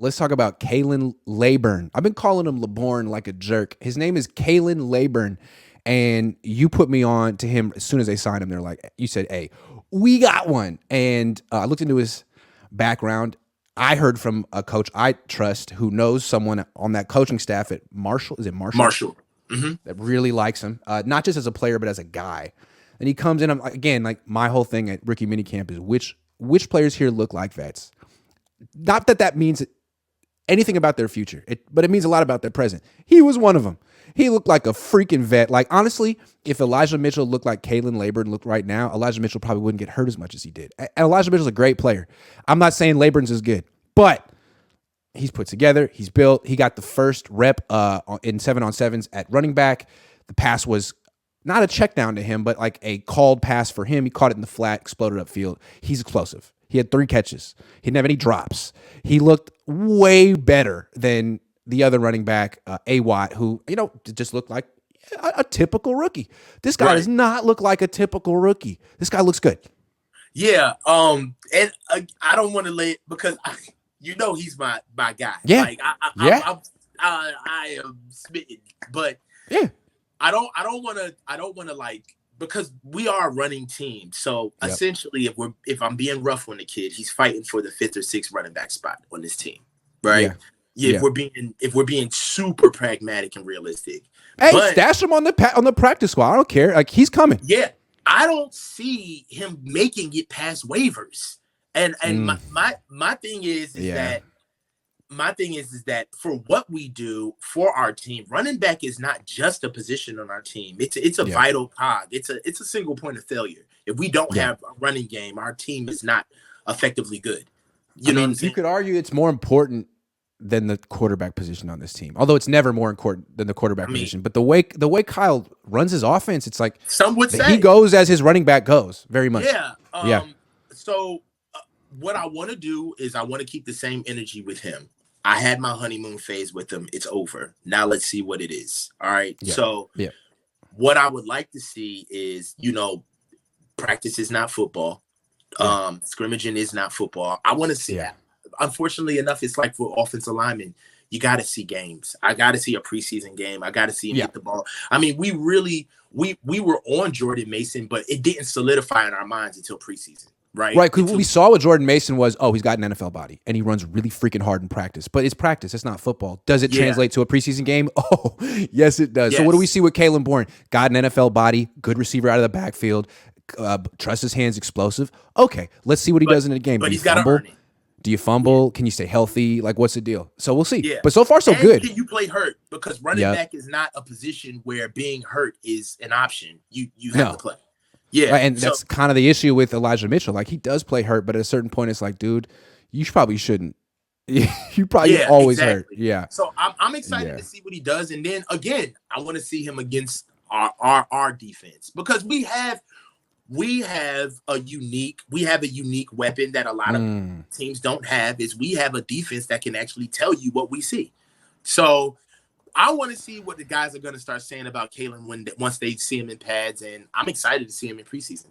let's talk about Khalan Laborn. I've been calling him Laborn like a jerk. His name is Khalan Laborn, and you put me on to him as soon as they signed him. They're like, you said, "Hey, we got one," and I looked into his background. I heard from a coach I trust who knows someone on that coaching staff at Marshall. Is it Marshall? Marshall. Mm-hmm. That really likes him, not just as a player, but as a guy. And he comes in, again, like my whole thing at rookie minicamp is which players here look like vets. Not that means anything about their future, but it means a lot about their present. He was one of them. He looked like a freaking vet. Like, honestly, if Elijah Mitchell looked like Khalan Laborn looked right now, Elijah Mitchell probably wouldn't get hurt as much as he did. And Elijah Mitchell's a great player. I'm not saying Laborn's is good, but he's put together. He's built. He got the first rep in 7-on-7s at running back. The pass was not a check down to him, but like a called pass for him. He caught it in the flat, exploded upfield. He's explosive. He had 3 catches. He didn't have any drops. He looked way better than the other running back, A. Watt, who, just looked like a typical rookie. This guy does not look like a typical rookie. This guy looks good. Yeah. And I don't want to lay it because he's my guy. Yeah. Like I am smitten, but yeah. I don't want to like, because we are a running team. So essentially, if I'm being rough on the kid, he's fighting for the 5th or 6th running back spot on this team, right? Yeah. If we're being super pragmatic and realistic. Hey, stash him on the practice squad. I don't care. Like, he's coming. Yeah, I don't see him making it past waivers. And my thing is that. My thing is that for what we do for our team, running back is not just a position on our team. It's a vital cog. It's a single point of failure. If we don't have a running game, our team is not effectively good. You know what I'm saying? You could argue it's more important than the quarterback position on this team. Although it's never more important than the quarterback position. But the way Kyle runs his offense, it's like some would say he goes as his running back goes, very much. Yeah. So what I want to do is I want to keep the same energy with him. I had my honeymoon phase with him. It's over. Now let's see what it is. All right. Yeah. So what I would like to see is, practice is not football. Scrimmaging is not football. I want to see that. Unfortunately enough, it's like for offensive linemen, you got to see games. I got to see a preseason game. I got to see him hit the ball. I mean, we were on Jordan Mason, but it didn't solidify in our minds until preseason. Right. Because what we saw with Jordan Mason was, he's got an NFL body and he runs really freaking hard in practice. But it's practice. It's not football. Does it translate to a preseason game? Oh, yes, it does. Yes. So what do we see with Khalan Laborn? Got an NFL body, good receiver out of the backfield, trust his hands, explosive. Okay, let's see what he does in the game. But he's got to earn it. Do you fumble? Can you stay healthy? Like, what's the deal? So we'll see. Yeah. But so far, so good. Can you play hurt? Because running back is not a position where being hurt is an option. You have to play. Yeah, and that's kind of the issue with Elijah Mitchell. Like, he does play hurt, but at a certain point, it's like, dude, you probably shouldn't. You probably always hurt. Yeah. So I'm excited to see what he does, and then again, I want to see him against our defense, because we have a unique weapon that a lot of teams don't have. Is we have a defense that can actually tell you what we see. So I want to see what the guys are going to start saying about Khalan once they see him in pads, and I'm excited to see him in preseason.